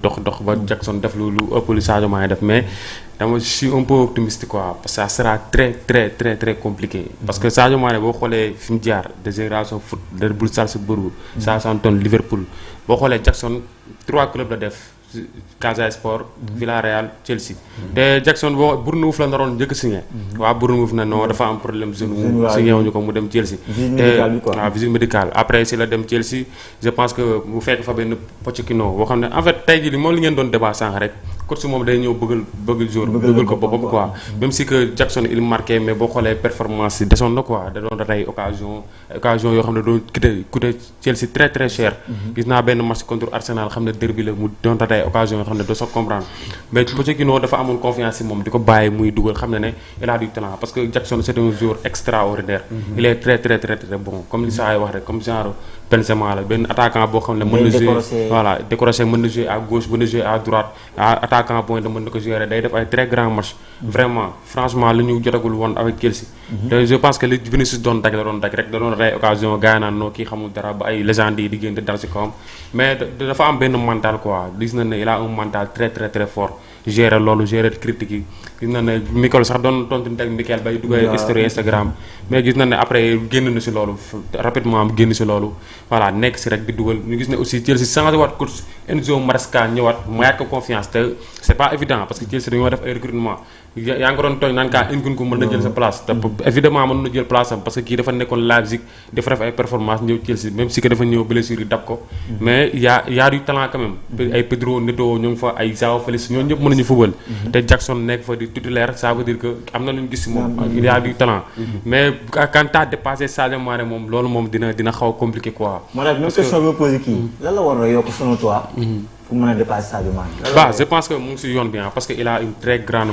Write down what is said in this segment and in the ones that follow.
dox ba Jackson def lu ëpp lu Sadio Mané def mais dama je suis un peu optimiste quoi parce que ça sera très compliqué. parce que Sadio Mané boo xoolee fi mu jaar de génération foot Red Bull Salzbourg. Southampton Liverpool boo xoolee Jackson 3 clubs la def. Casa Sport Villarreal Chelsea te Jackson boo Bournemouth la naroon njëkk signé waa Bournemouth na non dafa am problème genou signé wuñu ko mu dem Chelsea waaw visite médicale après si la dem Chelsea je pense que mu fekk fa benn Pochettino boo xam ne en fait tey jii moom li ngeen doon débat sànq rek coach moom day ñëw bëggal jour bëggal ko boppam quoi même si que Jackson il marqué mais boo xoolee performance yi desoon na quoi da doon ratay occasion yoo xam ne doon coûté Chelsea très cher gis naa benn match contre Arsenal xam ne derby la mu doon ratay occasion yoo xam ne doo sax comprendre mais Pochettino dafa amoon confiance ci moom di ko bàyyi muy dugal xam ne il a du talent parce que Jackson c'est un joueur extraordinaire il est très bon comme li saa yi wax rek comme genre Benzema la benn attaquant boo xam ne mën na jouer voilà décrocher mën na jouer à gauche mën na jouer à droite attaquant point de mën na ko jouer day def ay très grands matchs vraiment franchement lu ñu jotagul woon avec Chelsea te je pense que li Vinicius doon daj rek da doon rey occasion gars yi naan noo kii xamul dara ba ay légendes yi di génn dal ci kawam mais dafa am benn mental quoi gis na ne il a un mental très fort gérer loolu gérer critique yi gis na ne Mikel sax doon tontu teg Mikel bay dugal story Instagram mais gis na ne après génn na ci loolu rapidement mu génn ci loolu voilà nekk ci rek di dugal ñu gis ne aussi Chelsea changé waat coach Enzo Maresca ñëwaat mayaat ko confiance te c'est pas évident parce que Chelsea dañoo def ay recrutement yaa ngi doon tooñ naan kaa Nkunku mën na jël sa place te évidemment mën na jël place am parce que kii dafa nekkoon Leipzig dafa def ay performance ñëw Chelsea même si que dafa ñëw blessure yi dab ko mais y a du talent quand même ay Pedro Neto ñoo ngi fa ay João Félix ñoo ñëpp mën nañu football te Jackson nekk fa di titulaire ça veut dire que am na lu ñu gis si moom il y a du talent mais quand t'as dépassé Sadio Mané moom loolu moom dina xaw a compliqué quoi. moo tax même question bi ma posé kii lan la war a yokk selon toi pour mën a dépasser Sadio Mané. je pense que mu ngi si yoon bi parce que il a une très grande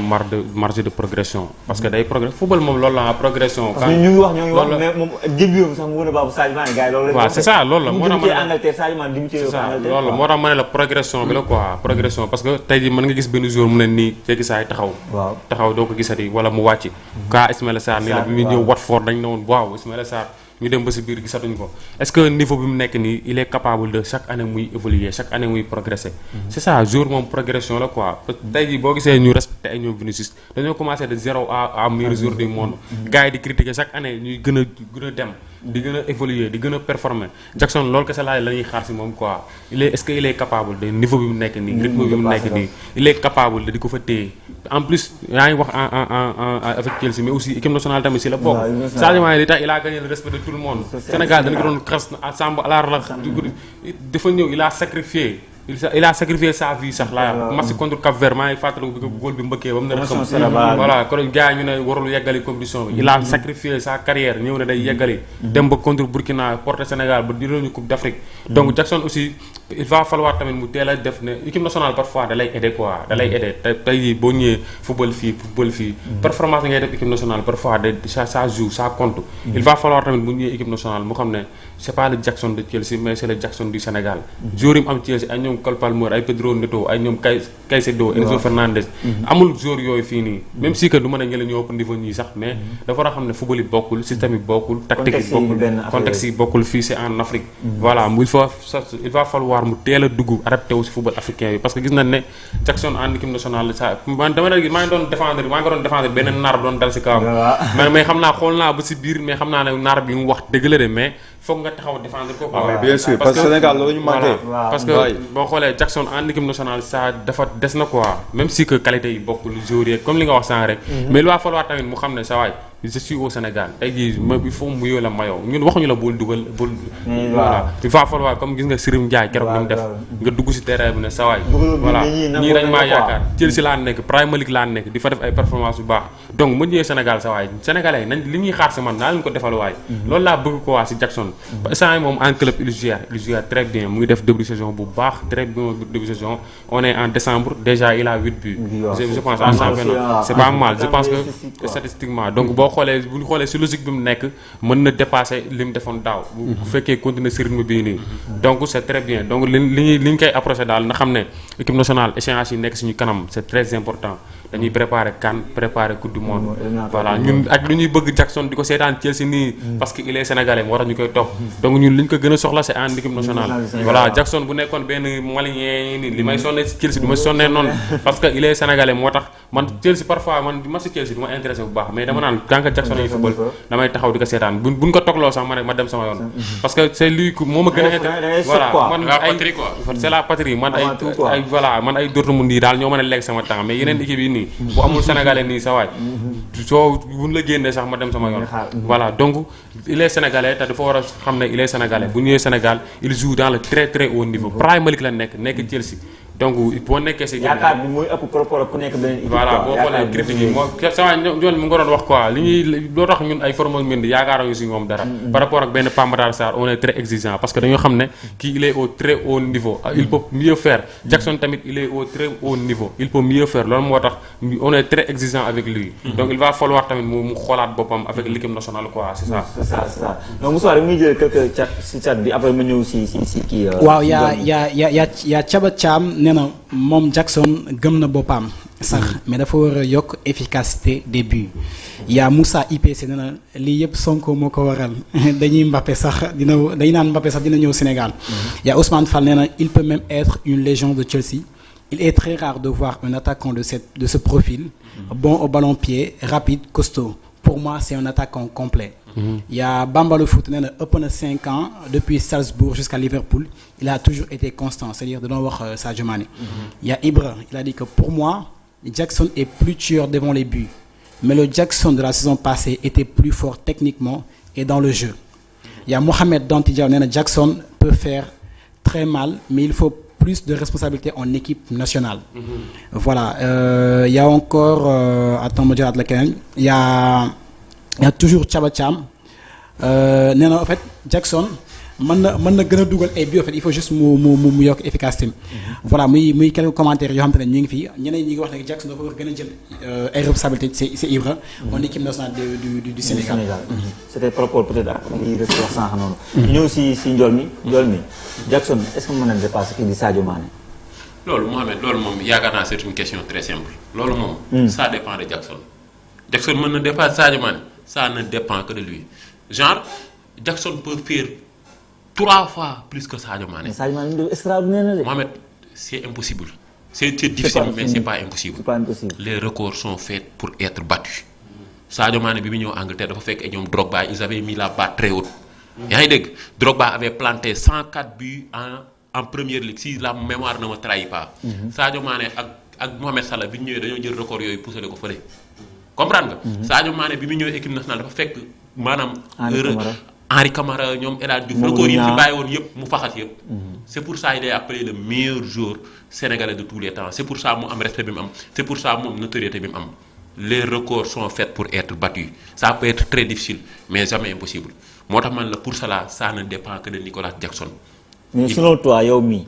marge de progression parce que day progrès football moom loolu la progression. parce que ñu ngi wax mais moom début sax mu gën a baax Sadio Mané gars yi loolu la. waaw c'est ça loolu la moo tax ma ne Angleterre Sadio Mané dim ci Angleterre loolu moo tax ma ne la progression bi la quoi progression parce que tey jii mën nga gis benn jour mu ne nii léegi saa yi taxaw doo ko gisati wala mu wàcc ka Ismaïla Sarr nii la bi muy ñëw Watford dañ ne woon waaw Ismaïla Sarr ñu dem ba si biir gisatuñ ko est-ce que niveau bi mu nekk nii il est capable de chaque année muy évoluer chaque année muy progresser c'est ça jour moom progression la quoi tey jii boo gisee ñu respecté ay ñoom Vinicius dañoo commencé de zéro à meilleur joueur du monde gars yi di critiquer chaque année ñuy gën a dem di gën a évoluer di gën a performer Jackson loolu kese la ñuy xaar si moom quoi est-ce que il est capable de niveau bi mu nekk nii rythme bi mu nekk nii il est capable de di ko fa téye en plus yaa ngi wax en avec Chelsea mais aussi équipe nationale tamit si la bokk Sadio Mané li tax il a gagné le respect de tout le monde Sénégal dañu ko doon xas Samba alaar la dafa ñëw il a sacrifié sa vie sax laa match contre Cap Vert maa ngi fàttaliku bi ko góol bi mbëkkee ba mu ne voilà kon gars yi ñu ne warul yeggali compétition bi il a sacrifié sa carrière ñëw ne day yeggali dem ba contre Burkina porter Sénégal ba di ñu Coupe d'Afrique donc Jackson aussi il va falloir tamit mu teel a def ne équipe nationale parfois da lay aider quoi da lay aider tey jii boo ñëwee football fii performance ngay def équipe nationale parfois ça joue ça compte il va falloir tamit bu ñëwee équipe nationale mu xam ne c'est pas le Jackson de Chelsea mais c'est le Jackson du Sénégal joueur yi mu am Chelsea ay ñoom Cole Palmer ay Pedro Neto ay ñoom Caicedo Enzo Fernandez amul joueur yooyu fii nii même si que du mën a ñële ñoo ëpp niveau ñii sax mais dafa war a xam ne football yi bokkul système yi bokkul tactique yi bokkul contexte yi bokkul fii c'est en Afrique voilà il va falloir mu teel a dugg adapté wu si football africain bi parce que gis nañ ne Jackson en équipe nationale ça man dama la gis maa ngi doon défendre benn naar doon dal si kawam mais xam naa xool naa ba si biir mais xam naa ne naar bi mu wax dëgg la de mais foog nga taxaw défendre ko quoi. bien sûr parce que Sénégal loolu ñu manqué. parce que boo xoolee Jackson en équipe nationale ça dafa des na quoi même si que qualité yi bokkul joueurs yi comme li nga wax sànq rek. mais il va falloir tamit mu xam ne sa waay je suis au Sénégal tey jii il faut mu yóo la mayoo ñun waxuñu la bul dugal bul. voilà il va falloir comme gis nga Sirim Ndiaye keroog li mu def nga dugg si terrain bi ne sa waay. voilà ñii dañ maa yaakaar Chelsea laa nekk Premier League laa nekk di fa def ay performance yu baax donc ma ñëwee Sénégal sa waay sénégalais nañ li ñuy xaar si man naa leen ko defal waay loolu laa bëgg ko waa si Jackson instant yi moom en club il gère très bien mu ngi def début de saison bu baax très bien début de saison on est en décembre déjà il a 8 buts je pense en championnat c'est pas mal je pense que statistiquement donc boo bu ñu xoolee si logique bi mu nekk mën na dépasser li mu defoon daaw. bu fekkee continuer si rythme bii nii. donc c' est très bien donc li ñu koy approché daal na xam ne équipe nationale échéance yi nekk suñu kanam c' est très important dañuy préparer CAN préparer coupe du monde. voilà ñun ak lu ñuy bëgg Jackson di ko seetaan Chelsea nii. parce que il est sénégalais moo tax ñu koy topp. donc ñun li ñu ko gën a soxla c' est en équipe nationale. voilà Jackson bu nekkoon benn malien nii li may sonnee si Chelsea du ma sonnee noonu parce que il est sénégalais moo tax man Chelsea parfois man ma si Chelsea du ma intéressé bu baax mais dama naan tant que Jackson yi football damay taxaw di ko seetaan buñ ko togloo sax ma dem sama yoon. parce que c' est lui moo ma gën a intéressé voilà man ay c' est la patrie man ay voilà man ay Dortmund yi daal ñoo mën a lekk sama temps mais yeneen équipe yi nii bu amul sénégalais nii sa waay soo buñ la génnee sax ma dem sama yoon. voilà donc il est sénégalais te dafa war a xam ne il est sénégalais bu ñëwee Sénégal il joue dans le très très haut niveau Premier League la nekk Chelsea. donc boo nekkee si. yaakaar bi mooy ëpp par rapport ak ku nekk beneen équipe. voilà boo xoolee critique yi moo sama ñoom mu nga doon wax quoi li ñuy loo tax ñun ay Formose Mendy yaakaaruñu si moom dara. par rapport ak benn Pape Matar Sarr on est très exigeant parce que dañoo xam ne kii il est au très haut niveau. il peut mieux faire Jackson tamit il est au très haut niveau il peut mieux faire loolu moo tax on est très exigeant avec lui. donc il va falloir tamit mu xoolaat boppam avec l'équipe nationale quoi c'est ça. c'est ça donc Moussa da ngay jël quelques chat si chat bi après ma ñëw si kii. waaw yaa Thiaba Thiam. nee na moom Jackson gëm na boppam sax mais dafa war a yokk efficacité des buts yaa Moussa IPC nee na lii yëpp Sonko moo ko waral dañuy dañuy naan Mbappé sax dina ñëw Sénégal. yaa Ousmane Fall nee na il peut même être une légende de Chelsea. Il est très rare de voir un attaquant de ce profil bon au ballon-pied rapide costaud pour moi c'est un attaquant complet. Il y a Bamba le foot nee na ëpp na 5 ans depuis Salzbourg jusqu'à Liverpool il a toujours été constant c'est-à-dire da doon wax Sadio Mané. Il y a Ibra il a dit que pour moi Jackson est plus tueur devant les buts mais le Jackson de la saison passée était plus fort techniquement et dans le jeu. Il y a Mohamed Dantidiaw nee na Jackson peut faire très mal mais il faut plus de responsabilité en équipe nationale. Voilà il y a encore attends ma jëlaat la keneen il y a toujours Thiaba Thiam nee na en fait Jackson mën na gën a dugal ay bi en fait il faut juste mu yokk efficacité. voilà muy quelques commentaires yoo xam te ne ñu ngi fii ñeneen ñi ngi wax ne Jackson dafa war gën a jël ay responsabilités c'est Ibra en équipe nationale du Sénégal. c'était par rapport peut-être ak li rek wax sànq noonu. ñëw si njool mi Jackson est-ce que mën na dépasser kii di Sadio Mané. loolu Mohamed loolu moom yaakaar naa c'est une question très simple loolu moom. ça dépend de Jackson. Jackson mën na dépasser Sadio Mané ça ne dépend que de lui genre Jackson peut faire 3 fois plus que Sadio Mané. mais Sadio Mané c'est extraordinaire na de. Mohamed c'est impossible. c'est difficile mais c'est pas impossible. c'est pas impossible. Les records sont faits pour être battus. Sadio Mané bi mu ñëw Angleterre dafa fekk ay ñoom Drogba ils avaient mis la barre très haute. yaa ngi dégg Drogba avait planté 104 buts en première ligue si la mémoire ne me trahit pas. Sadio Mané ak Mohamed Salah bi ñu ñëwee dañoo jël record yooyu poussé ko fële. comprendre nga. Sadio Mané bi mu ñëwee équipe nationale dafa fekk maanaam. Henri Camara ñoom El Hadj Diouf record yi fi bàyyi woon yëpp mu faxas yëpp. c'est pour ça il est appelé le meilleur joueur sénégalais de tous les temps c'est pour ça mu am respect bi mu am c'est pour ça mu am notoriété bi mu am. les records sont faits pour être battus ça peut être très difficile mais jamais impossible moo tax man la pour cela ça ne dépend que de Nicolas Jackson. mais selon toi yow mii.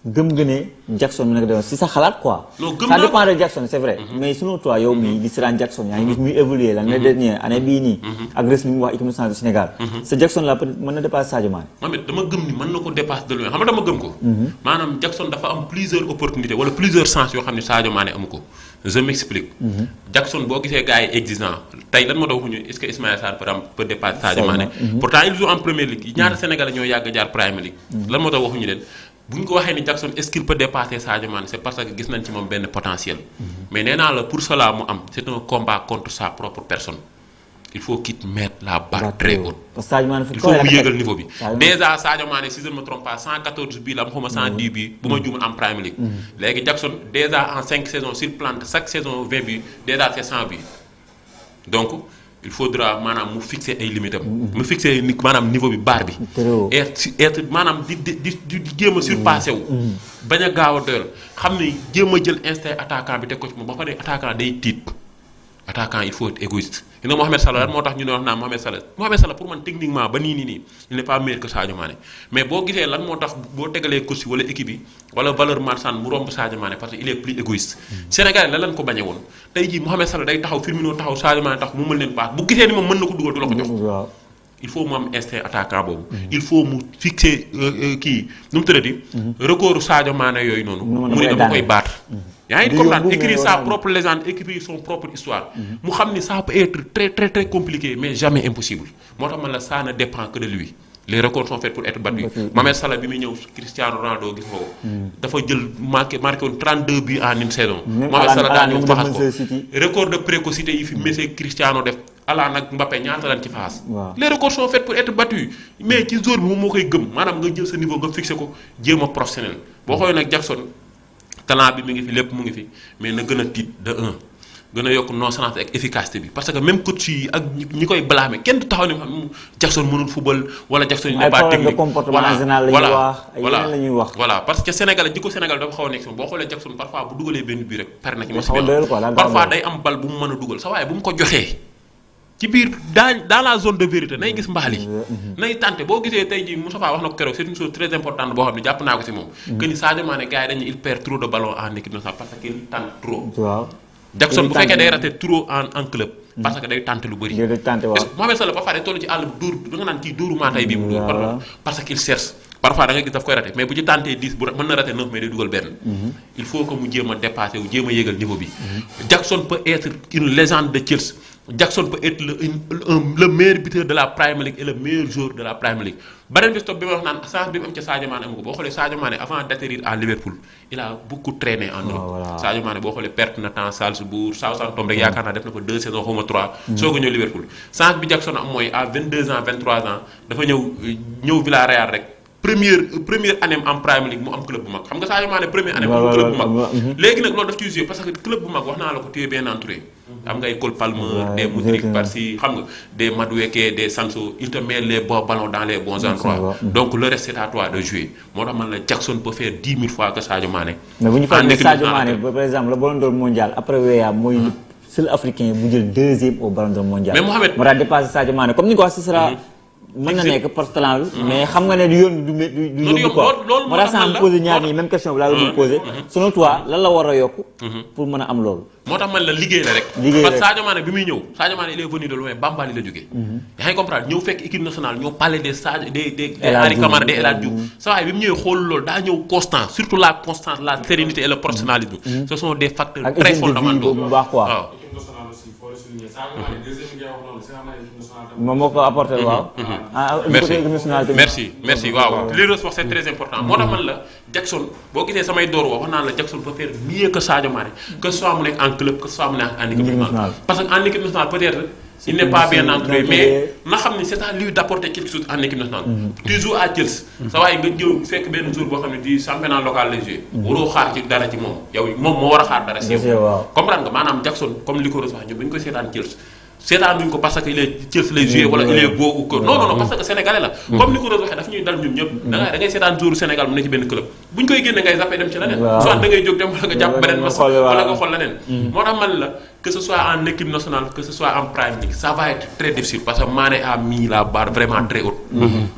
gëm nga ne Jackson mi nag dem si sa xalaat quoi. non gëm ça naa dépend de Jackson c'est vrai. mais selon toi yow mii di Sirane Jackson yaa ngi gis muy évoluer l'année dernière année bii nii. ak res li mu wax équipe nationale du Sénégal. sa Jackson la peut-être mën na dépasser Sadio Mané. man it dama gëm ni mën na ko dépasser de loin xam nga dama gëm ko. maanaam Jackson dafa am plusieurs opportunités wala plusieurs chances yoo xam ne Sadio Mané amu ko. je m'explique. Jackson boo gisee gars yi exigeant tey lan moo tax waxuñu est-ce que Ismaïla Sarr peut dépasser Sadio Mané. pourtant il joue en Premier League ñaata Sénégalais ñoo yàgg jaar Premier League. lan moo tax waxuñu leen. bu ñu ko waxee ni Jackson est-ce qu'il peut dépasser Sadio Mané c'est parce que gis nañ ci moom benn potentiel. mais nee naa la pour cela mu am c'est un combat contre sa propre personne. il faut qu'il mette la barre très haute. parce que Sadio Mané il faut mu yéegal niveau bi. déjà Sadio Mané si je ne me trompe pas 114 bii la am xaw ma 110 bii. bu ma juumee en Premier League. léegi Jackson déjà en 5 saisons s'il plante chaque saison 20 bii déjà c'est 100 bii donc. il faudra maanaam mu fixer ay limites am. mu fixer maanaam niveau bi barre bi. être maanaam di jéem a surpassé wu. bañ a gaaw a doyal xam ni jéem a jël instinct attaquant bi teg ko ci moom ba pare attaquant day tiit attaquant il faut être égoïste. You know Mohamed Salah lan moo tax ñu ne wax naa Mohamed Salah pour man techniquement ba nii il n'est pas meilleur que Sadio Mané mais boo gisee lan moo tax boo tegalee coach wala équipe yi wala valeur marchande mu romb Sadio Mané parce que il est plus égoïste. Sénégal lan lañ ko bañe woon tey jii Mohamed Salah day taxaw Firmino taxaw Sadio Mané taxaw mu mën leen paas bu gisee ni moom mën na ko dugal du la ko jox. Il faut mu am instinct attaquant boobu. il faut mu fixer kii nu mu tëddati. record Sadio Mané yooyu noonu. mu ne dama koy battre. yaa ngi comprendre écrire sa propre légende écrire son propre histoire. mu xam ni ça peut être très très très compliqué mais jamais impossible. moo tax man la ça ne dépend que de lui. Les records sont faits pour être battus. Mohamed Salah bi muy ñëw Cristiano Ronaldo gis nga ko. dafa jël marqué woon 32 buts en une saison. Mohamed Salah daa ñëw faxas ko record de précocité yi fi Messi Cristiano def. Haaland ak Mbappé ñaata lañ ci phase. Les records sont faits pour être battus mais ci jour bi moom moo koy gëm maanaam nga jël sa niveau nga fixé ko jéem a professionnel boo xoolee nag Jackson talent bi mu ngi fi lépp mu ngi fi mais na gën a tiit de un gën a yokk nonchalance ak efficacité bi parce que même coach yi ak ñi koy blâmer kenn du taxaw ne Jackson mënul football wala Jackson n'est pas technique voilà parce que Sénégal jikko Sénégal dafa xaw a nekk boo xoolee Jackson parfois bu dugalee benn bii rek pare na ci match bi parfois day am bal bu mu mën a dugal sa waaye bu mu ko joxee ci biir dans la zone de vérité nay gis mbaal yi nay tànte boo gisee tey jii Moustapha wax na ko keroog c'est une chose très importante boo xam ne jàpp naa ko si moom que ni Sadio Mané gars yi dañu il perd trop de ballons en équipe nationale parce que il tente trop Jackson bu fekkee day raté trop en club parce que day tente lu bëri Mohamed Salah parfois day toll ci àll bu dóor da nga naan kii dóoru maa tey bii mu dóor parce que il cherche parfois da nga gis daf koy raté mais bu ci tenté 10 bu mën na raté 9 mais day dugal benn il faut que mu jéem a dépassé wu jéem a yéegal niveau bi Jackson peut être une légende de Chelsea Jackson peut être le meilleur buteur de la Premier League et le meilleur joueur de la Premier League beneen bi stop bi ma wax naan chance bi mu am ca Sadio Mané am ko boo xoolee Sadio Mané avant d'atterrir à Liverpool il a beaucoup traîné en Europe Sadio Mané boo xoolee perte na temps Salzbourg Southampton rek yaakaar naa def na fa 2 saisons xaw ma 3 soo ko ñëw Liverpool chance bi Jackson am mooy à 22 ans 23 ans dafa ñëw Villarreal rek première année en Premier League mu am club bu mag xam nga Sadio Mané première année mu am club bu mag léegi nag loolu daf ciy joué parce que club bu mag wax naa la ko tu es bien entouré am nga ay Cole Palmer des Modric par-ci xam nga des Madueke des Sancho il te met les bons ballons dans les bons endroits donc le reste c'est à toi de jouer moo tax man la Jackson peut faire 10 000 fois que Sadio Mané mais bu ñu fàttali Sadio Mané par exemple le ballon d'or mondial après Weah mooy seul africain bu jël deuxième au ballon d'or mondial mais Mohamed moo tax dépassé Sadio Mané comme ni ko wax ce sera mën na nekk par talent bi mais xam nga ne du yoon du yóbbu quoi moo tax sama posé ñaar ñi même question bi laa doon posé selon toi lan la war a yokk pour mën a am loolu moo tax man la liggéey la rek parce que Sadio Mané bi muy ñëw Sadio Mané il est venu de loin Bambali la jógee yaa ngi comprendre ñëw fekk équipe nationale ñoo parlé des Sadio des Henri Camara des El Hadji Diouf sa waay bi mu ñëwee xool loolu daa ñëw constant surtout la constance la sérénité et le professionnalisme ce sont des facteurs très fondamentaux waaw moom moo ko apporté waaw. merci waaw li wax c'est très important moo tax man la Jackson boo gisee samay door wax naa la Jackson peut faire mieux que Sadio Mané que soit mu nekk en club que soit mu nekk en équipe nationale parce que en équipe nationale peut-être il n'est pas bien entouré mais na xam ni c'est à lui d'apporter quelque chose en équipe nationale. tu joues à Chelsea. sa waay nga jëw fekk benn jour boo xam ne di championnat local lay joué. waroo xaar ci dara ci moom yow moom moo war a xaar dara si yow. comprendre nga maanaam Jackson comme li ko wax ñun bu ñu koy seetaan Chelsea seetaanuñ ko parce que il est Chelsea lay joué wala il est beau ou que non parce que sénégalais la. comme ni ko waxee daf ñuy dal ñun ñëpp. da ngay seetaan jour Sénégal mu ne ci benn club bu ñu koy génne ngay zappé dem ci leneen. soit da ngay jóg dem wala nga jàpp beneen mas wala nga xool leneen. moo tax man la que ce soit en équipe nationale que ce soit en Premier League ça va être très difficile parce que Mané a mis la barre vraiment très haute.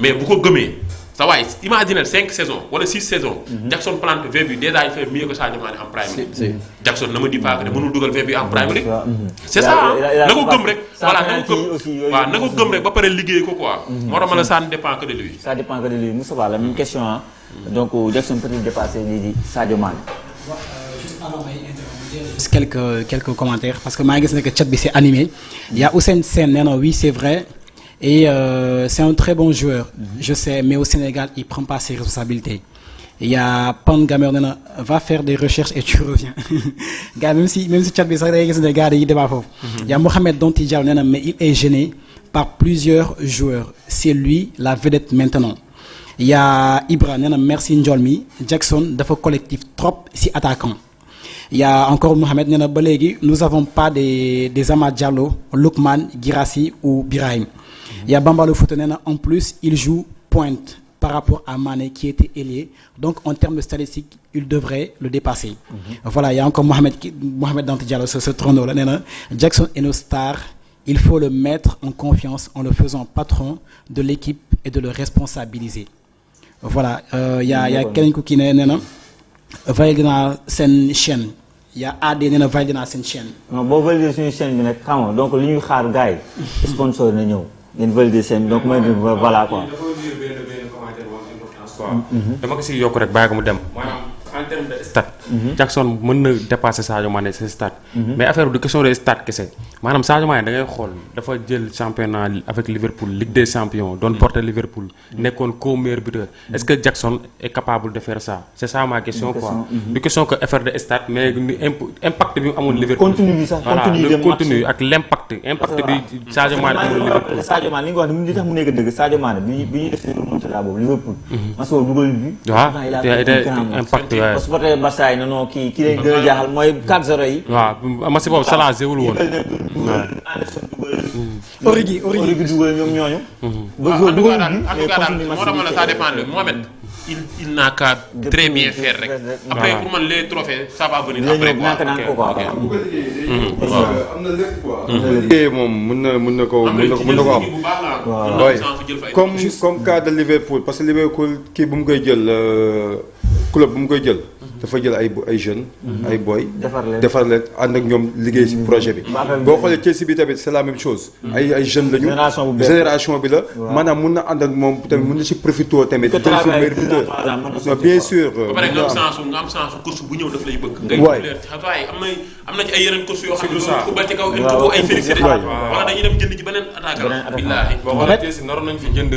mais bu ko gëmee sa waay imaginez 5 saisons wala 6 saisons. Jackson plante 20 buts déjà il fait mieux que Sadio Mané en Premier League. Jackson ne me dit pas que mënul dugal 20 buts en Premier League. c'est ça na ko gëm rek. voilà na ko gëm waaw na ko gëm rek ba pare liggéey ko quoi. moo tax ma la ça ne dépend que de lui. ça dépend que de lui Moustapha la même question ah. donc Jackson peut-il dépasser lii di Sadio Mané. juste avant may intervenir quelques commentaires parce que maa ngi gis ne que chat bi c'est animé. Il y a Ousseynou Sène nee na oui c'est vrai. Et c'est un très bon joueur, je sais, mais au Sénégal, il ne prend pas ses responsabilités. Il y a Pan Gamer, va faire des recherches et tu reviens. Gars, même si chat bi sax day gis ne gars yi débat foofu. Il y a Mohamed Donti Diallo nee na mais il est gêné par plusieurs joueurs. C'est lui la vedette maintenant. Il y a Ibra nee na merci Ndiolmi Jackson dafa collectif trop si attaquant. Il y a encore Mohamed nee na ba léegi nous avons pas des Amad Diallo, Lookman, Guirassy ou Birahim. Il y a Bamba le Foot nee na en plus il joue pointe par rapport à Mané qui était ailier. Donc en termes de statistiques, il devrait le dépasser. Voilà, il y a encore Mohamed Dante Diallo sur ce trône-là. Jackson est nos stars. Il faut le mettre en confiance en le faisant patron de l'équipe et de le responsabiliser. Voilà, il y a quelqu'un qui est validé dans cette chaîne. Il y a AD qui est validé dans cette chaîne. Non, bon, validé sur une chaîne, donc li ñu xaar gars yi sponsor na ñëw ngeen validé chaîne donc mooy voilà quoi. dama ko si yokk rek bàyyi ko mu dem. en termes de stade. Jackson mën na dépasser Sadio Mané ci stade. mais affaire du question de stade kese maanaam Sadio Mané da ngay xool dafa jël championnat avec Liverpool Ligue des champions doon porter Liverpool nekkoon co-meilleur buteur est-ce que Jackson est capable de faire ça c'est ça ma question quoi. du question que affaire de stade mais impact bi mu amoon Liverpool. continue bi sax le contenu ak l'impact bi Sadio Mané amoon Liverpool. Sadio Mané li nga wax ni tax mu nekk dëgg Sadio Mané bi ñu def remontada boobu Liverpool. parce que dugal bi. waaw impact parce que peut-être Barça yi non kii lay gën a jaaxal mooy 4-0 yi. waaw match boobu Salah zéwul woon. Origi dugal ñoom ñooñu. ba jour dugal bi mais ça dépend de Mohamed. il n'a qu'à très bien faire rek. après pour man les trophées ça va venir après quoi. am na lépp quoi. moom mën na ko am. comme cas de Liverpool parce que Liverpool kii bu mu koy jël club bu mu koy jël. dafa jël ay jeunes. ay boy defar leen ànd ak ñoom liggéey ci projet bi. boo xoolee Chelsea bi tamit c'est la même chose. ay jeunes lañu. génération bi la. maanaam mun na ànd ak moom tamit mun na ci profité tamit. non bien sûr. ba pare nga am chance course bu ñëw daf lay bëgg. ngay am na ci ay yeneen course yoo xam ne ku ba ci kaw ay félicité. wala dañuy dem jënd ci beneen attaquant. billaahi boo xoolee Chelsea naroon nañ fi jënd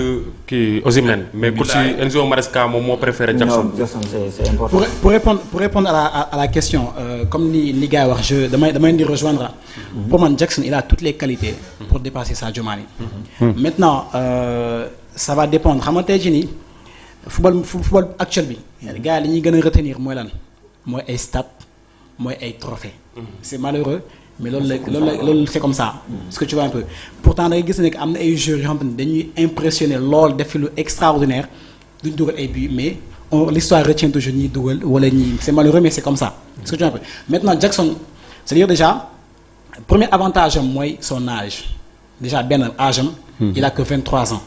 kii Osimhen. mais coach Enzo Maresca moom moo préféré Jackson. C'est important. Pour répondre à la question, comme les gars, je demande de rejoindre. Pour moi, Jackson, il a toutes les qualités pour dépasser Sadio Mané. Maintenant, ça va dépendre. Le football actuel, les gars, ils vont retenir moi un stats, moi un trophée. C'est malheureux, mais c'est comme ça. Ce que tu vois un peu. Pourtant, il y a des joueurs qui sont impressionnés, des films extraordinaires, mais l'histoire retient toujours ni double wala ni c'est malheureux mais c'est comme ça. Ce que tu vois un peu. Maintenant Jackson, c'est-à-dire déjà premier avantage moi son âge. Déjà ben âge il a que 23 ans.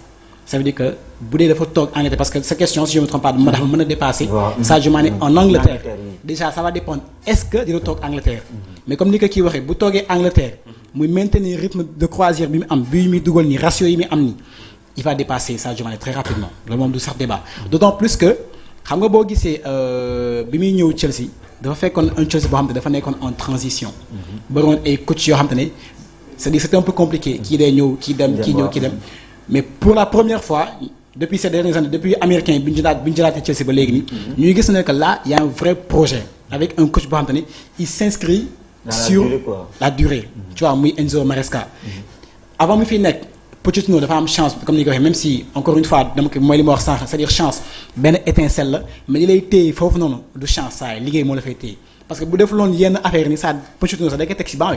Ça veut dire que Boudé dafa toog Angleterre parce que cette question si je me trompe pas dafa mën a dépasser Sadio Mané en Angleterre. Déjà ça va dépendre est-ce que dina toog Angleterre. Mais comme ni ko kii waxee bu toogee Angleterre muy maintenir rythme de croisière bi mu am bi muy dugal ni ratio yi muy am ni il va dépasser Sadio Mané très rapidement. Loolu moom du sax débat. D'autant plus que xam nga boo gisee bi muy ñëw Chelsea dafa fekkoon un Chelsea boo xam ne dafa nekkoon en transition. bëriwoon ay coach yoo xam te ne c'est-à-dire c'était un peu compliqué kii day ñëw kii dem kii ñëw kii dem mais pour la première fois depuis ces dernières années depuis américain bi ñu jëlaatee Chelsea ba léegi nii. ñuy gis ne que là il y a un vrai projet avec un coach boo xam te ne il s'inscrit sur la durée. Tu vois muy Enzo Maresca. avant mu fi nekk. Pochettino dafa am chance comme ni ko waxee même si encore une fois dama ko mooy li ma wax sànq c'est-à-dire chance benn étincelle la mais li lay téye foofu noonu du chance saa yi liggéey moo la fay téye parce que bu def loon yenn affaire ni ça Pochettino sax da koy teg si banc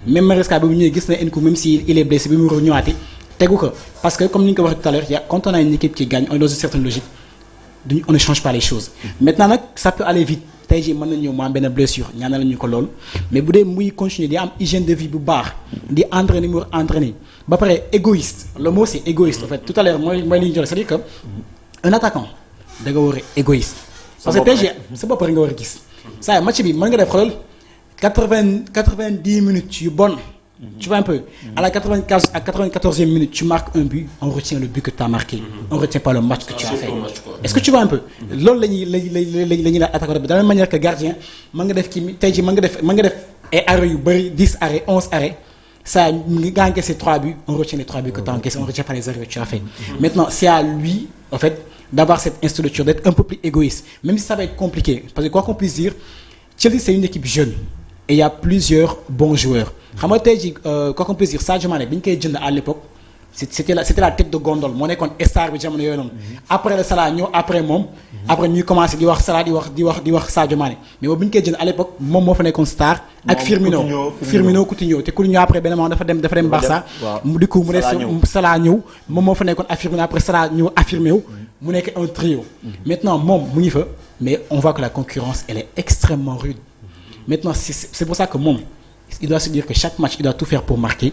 bi même Maresca bi bu ñëwee gis na en coup même si il est blessé bi mu ñëwaati tegu ko parce que comme ni ñu ko waxee tout à l'heure quand on a une équipe qui gagne on est dans une certaine logique on ne change pas les choses maintenant nag ça peut aller vite tey jii mën nañu ñëw mu am benn blessure ñaanal ñu ko loolu mais bu dee muy continuer di am hygiène de vie bu baax di entraîner mu entraîner ba pare égoïste le mot c'est égoïste en fait tout à l'heure mooy li ñu joxe c'est-à-dire que un attaquant da nga war a égoïste parce que tey jii sa bopp rek nga war a gis saa match bi mën nga def xoolal 90 minutes yu bon tu vois un peu à la 94e minute tu marques un but on retient le but que tu as marqué on retient pas le match que tu as fait est-ce que tu vois un peu loolu la ñuy attaquant de la même manière que gardien mën nga def kii tey jii mën nga def ay arrêts yu bëri 10 arrêts 11 arrêts ça nga encaissé 3 buts on retient les 3 buts que tu as encaissé on retient pas les arrêts que tu as fait maintenant c'est à lui en fait d'avoir cette institution d'être un peu plus égoïste même si ça va être compliqué parce que quoi qu'on puisse dire Chelsea c'est une équipe jeune et il y a plusieurs bons joueurs xam nga tey jii quoi qu'on puisse dire Sadio Mané bi ñu koy jënd à l'époque c'était la tête de gondole moo nekkoon star bi jamono yooyu noonu. après le Salah ñëw après moom. après ñuy commencé di wax Salah di wax Sadio Mané mais boobu bu ñu koy jënd à l'époque moom moo fa nekkoon star. ak Firmino Coutinho te Coutinho après benn moment dafa dem Barça. mu dikku mu ne Salah ñëw moom moo fa nekkoon ak Firmino après Salah ñëw affirmé wu. mu nekk un trio. maintenant moom mu ngi fa mais on voit que la concurrence elle est extrêmement rude. maintenant c'est pour ça que moom. il doit se dire que chaque match il doit tout faire pour marquer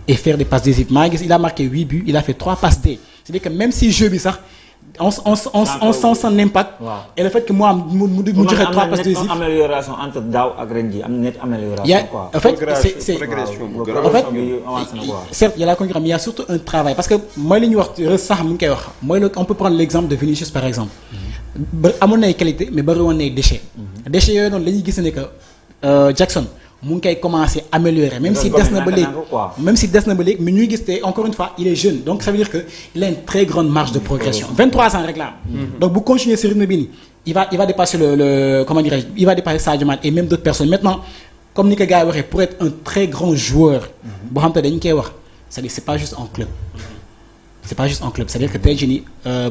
et faire des passes décisives maa ngi gis il a marqué 8 buts il a fait 3 passes D c'est-à-dire que même si jeu bi sax on sent son impact et le fait que mu joxe 3 passes décisives am amélioration entre daaw ak ren ji am net amélioration quoi en fait c'est certes il y a la concurrence mais il y a surtout un travail parce que mooy li ñuy wax sax mu ngi koy wax mooy on peut prendre l'exemple de Vinicius par exemple ba amoon na ay qualité mais bari woon na ay déchets yooyu noonu dañuy gis ne que Jackson mu ngi koy commencer améliorer même si des na ba léegi mais ñuy gis te encore une fois il est jeune donc ça veut dire que il a une très grande marge de progression 23 ans rek la am donc bu continuer ce rythme bi nii il va dépasser le comment dirais-je il va dépasser Sadio Mané et même d'autres personnes maintenant comme ni ko gars yi waxee pour être un très grand joueur boo xam te dañu koy wax c'est-à-dire c'est pas juste en club c'est-à-dire que tey jii nii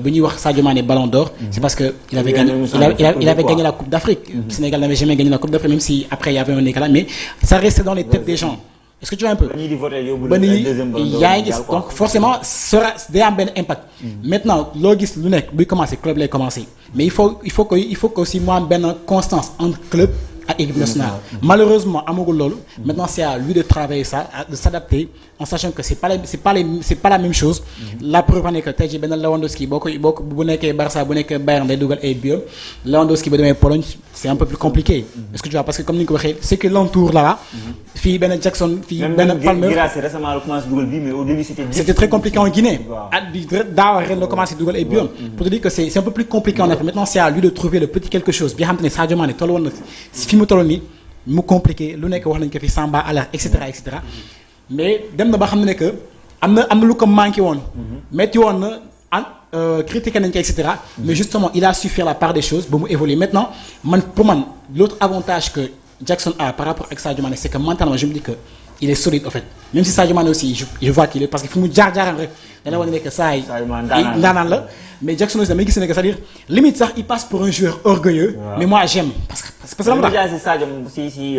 bu ñuy wax Sadio Mané Ballon d'Or c'est parce que il avait gagné la Coupe d'Afrique. Sénégal n'avait jamais gagné la Coupe d'Afrique même si après il y avait un éclat mais ça restait dans les têtes des gens est-ce que tu vois un peu ba nii yaa ngi gis donc forcément day am benn impact maintenant loo gis lu nekk buy commencer club lay commencer mais il faut que aussi mu am benn constance entre club ak équipe nationale malheureusement amagul loolu maintenant c'est à lui de travailler ça de s'adapter en sachant que c'est pas la même chose la preuve en est que tey jii benn Lewandowski boo bu nekkee Barça bu nekkee Bayern day dugal ay buts Lewandowski ba demee Pologne c'est un peu plus compliqué est-ce que tu vois parce que comme ni nga ko waxee ce qui l'entoure là-bas fii benn Jackson fii benn Palmer récemment la commencé dugal bii mais au début c'était très compliqué en Guinée at bi daaw ren la commencé dugal ay buts pour te dire que c'est un peu plus compliqué en Afrique maintenant c'est à lui de trouver le petit quelque chose bi xam te ne Sadio Mané toll woon na fi mu toll nii mu compliqué lu nekk wax nañ ko fi Samba Alla et cetera mais dem na ba xam ne que am na lu ko manqué woon metti woon na critiqué nañ ko et cetera mais justement il a su faire la part des choses ba mu évoluer maintenant pour man l'autre avantage que Jackson a par rapport ak Sadio Mané c'est que mentalement je me dis que il est solide en fait même si Sadio Mané aussi je vois qu'il est parce que fu mu jaar-jaaram rek dana wane ne que saa yi ndaanaan la mais Jackson aussi damay gis ne que c'est-à-dire limite sax il passe pour un joueur orgueilleux mais moi j'aime parce que Sadio si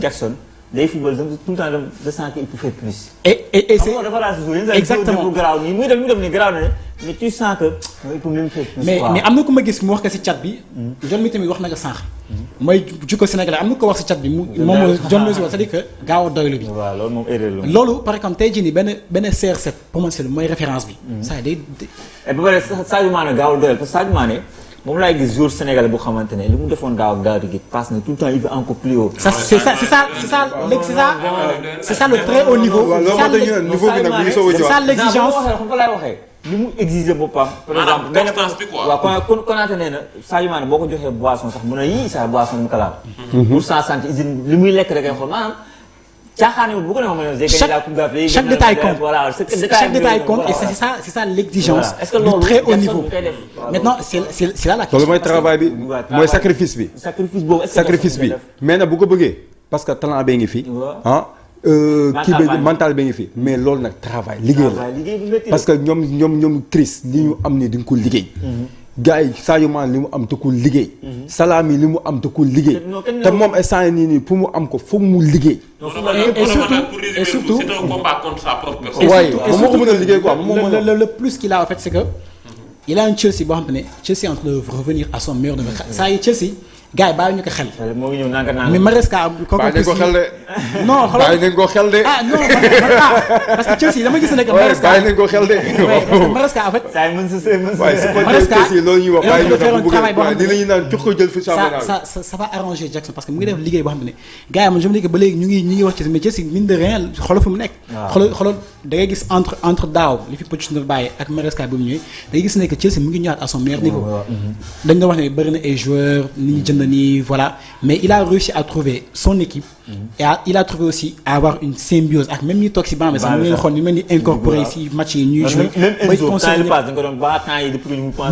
Jackson day football tout le temps je sens qu'il peut faire plus. et c'est exactement muy dem ni garaaw na mais tu sens que il peut même faire plus. mais am na ku ma gis mu wax ko ci chat bi. John mi tamit wax na ko sànq. mooy jikko Sénégalais am na ko wax ci chat bi moom John mi c'est-à-dire que gaaw a doylu bi. waaw loolu moom erreur la. loolu par exemple tey jii nii benn CR7 pour man c'est mooy référence bi. ça day. et ba pare Sadio Mané gaaw a doylu parce que Sadio Mané. moom laay gis joueur sénégalais bu xamante ne li mu defoon daaw gi passe na tout le temps il veut encore plus haut. c'est ça le très haut niveau. c'est ça l'exigence. fa laay waxee li mu exiger boppam. par exemple benn waaw kon Konaté nee na Sadio Mané boo ko joxee boisson sax mun a yii sa boisson mu kalaam. pour 160 usine li muy lekk rek ay xool maanaam. caaxaanewul bu ko defee chaque détail compte voilà chaque détail compte et c'est ça l'exigence du très haut niveau maintenant c'est là la question. loolu mooy travail bi mooy sacrifice bi. sacrifice bi mais nag bu ko bëggee parce que talent bee ngi fi kii bi mental bee ngi fi mais loolu nag travail liggéey la parce que ñoom Chris li ñu am ni di nga ko liggéey. gars yi Sadio Mané li mu am te ku liggéey. Salah mi li mu am te ku liggéey. te moom instant nii pour mu am ko foog mu liggéey. et surtout c'est un combat contre sa propre personne. waaye moom moo ko mën a liggéey quoi le plus qu'il a en fait c'est que il a un Chelsea boo xam ne Chelsea est en train de revenir à son meilleur niveau. saa yi Chelsea gars yi bàyyi ñu ko xel. mais Maresca bàyyi nañ ko xel de. non xoolal bàyyi nañ ko xel de. ah non parce que Chelsea dama gis ne que Maresca bàyyi nañ ko xel de. Maresca en fait. waaye su ko jël Chelsea loolu ñuy wax bàyyi nañ ko bëgg waaye dinañu naan jox ko jël fi ça va arranger Jackson parce que mu ngi def liggéey boo xam ne gars yi man je me dis que ba léegi ñu ngi wax Chelsea mais Chelsea mine de rien xoolal fi mu nekk. xoolal da ngay gis entre daaw li fi Pochettino bàyyi ak Maresca bi mu ñëwee da ngay gis ne que Chelsea mu ngi ñëwaat à son meilleur niveau. dañ doon wax ne bëri na ay joueurs ni ñu jënd voilà, mais il a réussi à trouver son équipe et il a trouvé aussi à avoir une symbiose avec même ni toxique mais ça nous incorporé ici match yi ñuy jouer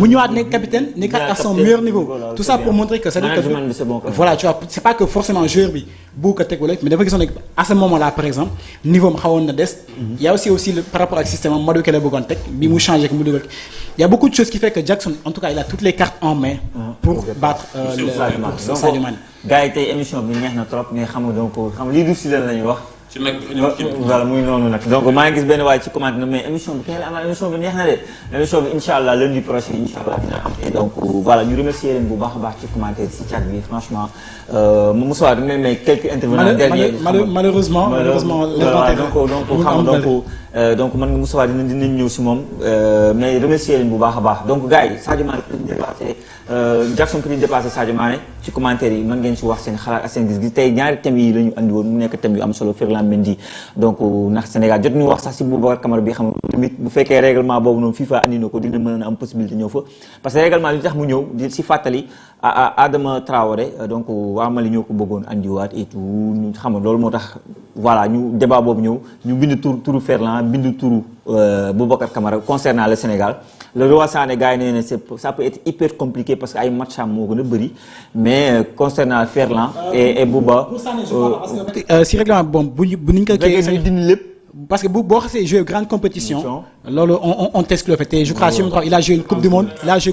mu ñëwaat nekk capitaine nekk à son meilleur niveau, tout ça pour montrer que voilà, tu vois, c'est pas que forcément joueur bi bu ko teg wala mais dafa gisoon à ce moment-là par exemple niveau am xawoon na des. Il y a aussi par rapport au système Madueke la bëggoon teg bi mu changé ko mu dugal. Il y a beaucoup de choses qui fait que Jackson en tout cas il a toutes les cartes en main pour battre Sadio Mané. Gars yi tey émission bi neex na trop mais xam nga donc xam lii du si leen la ñuy wax. ci nag voilà muy noonu nag donc maa ngi gis benn waay ci commentaire mais émission bi kay la amal émission bi neex na de émission bi incha allah lundi prochain incha allah dina am donc voilà ñu remercier leen bu baax a baax ci commentaire si chat bi franchement Moussa dañ leen may quelques intervenants derniers malheureusement donc man Moussa dinañ ñëw si moom mais remercier leen bu baax a baax donc gars yi Sadio Mané peut dépassé Jackson peut dépassé Sadio Mané ci commentaire yi mën ngeen si wax seen xalaat ak seen gis-gis tey ñaari thèmes yi la ñu andi woon mu nekk thème yu am solo Ferland Mendy donc ndax Sénégal jot ñu wax sax si Boubacar Kamara bi xam nga tamit bu fekkee règlement boobu noonu FIFA andi na ko dina mën a am possibilité ñëw fa parce que règlement li tax mu ñëw di si fàttali Adama Traoré donc waa Mali ñoo ko bëggoon andiwaat et tout ñu xam nga loolu moo tax voilà ñu débat boobu ñëw ñu bind turu Ferland bind turu Boubacar Kamara concernant le Sénégal le roi Sané gars yi nee na ça peut être hyper compliqué parce que ay match am moo gën a bëri mais concernant Ferland et Bouba. si règlement bon bu ñu ko kii dindi lépp. parce que boo xasee jouer grande compétition. loolu on t'exclut en fait et je crois il a joué une coupe du monde il a joué